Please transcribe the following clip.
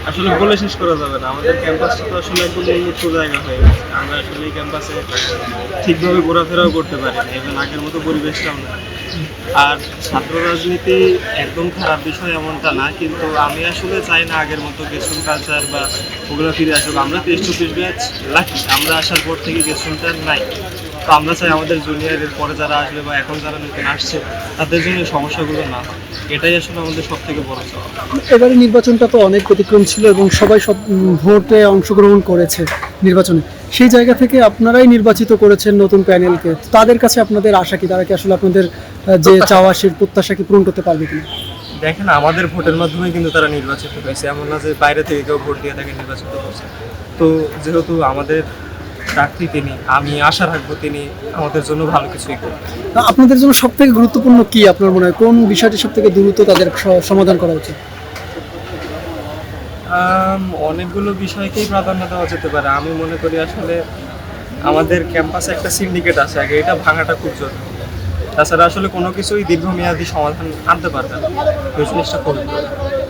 আসলে বলে শেষ করা যাবে না। আমাদের ক্যাম্পাসটা তো আসলে একদম উন্মুক্ত জায়গা হয়ে গেছে। আমরা আসলে এই ক্যাম্পাসে ঠিকভাবে ঘোরাফেরাও করতে পারি না। ইভেন আগের মতো পরিবেশটাও না। আর ছাত্র রাজনীতি একদম খারাপ বিষয় এমনটা না। কিন্তু আমি আসলে চাই না আগের মতো গেস্টুন কালচার বা ওগুলো ফিরে আসুক। আমরা 23-24 ব্যাচ লাকি। আমরা আসার পর থেকে গেস্টুনটা আর নাই। তো আমরা চাই আমাদের জুনিয়রের পরে যারা আসবে বা এখন যারা নতুন আসছে তাদের জন্য এই সমস্যাগুলো না হয়। এটাই আসলে আমাদের সবথেকে বড় চাওয়া। এবারে নির্বাচনটা তো অনেক ব্যতিক্রম ছিল এবং সবাই সব ভোটে অংশগ্রহণ করেছে নির্বাচনে। সেই জায়গা থেকে আপনারাই নির্বাচিত করেছেন নতুন প্যানেলকে। তাদের কাছে আপনাদের আশা কি, তারা কি আসলে আপনাদের যে চাওয়া সেই প্রত্যাশা কি পূরণ করতে পারবে কিনা? দেখেন আমাদের ভোটের মাধ্যমে কিন্তু তারা নির্বাচিত হয়েছে, এমন না যে বাইরে থেকে কেউ ভোট দিয়ে তাকে নির্বাচিত করছে। তো যেহেতু আমাদের প্রার্থী তিনি, আমি আশা রাখবো তিনি আমাদের জন্য ভালো কিছুই করবেন। আপনাদের জন্য সব থেকে গুরুত্বপূর্ণ কি আপনার মনে হয়, কোন বিষয়টি সব থেকে দ্রুত তাদের সমাধান করা উচিত? অনেকগুলো বিষয়কেই প্রাধান্য দেওয়া যেতে পারে। আমি মনে করি আসলে আমাদের ক্যাম্পাসে একটা সিন্ডিকেট আছে আগে, এটা ভাঙাটা খুব জরুরি। তাছাড়া আসলে কোনো কিছুই দীর্ঘমেয়াদী সমাধান আনতে পারবে না, এই জিনিসটা খুবই জরুরি।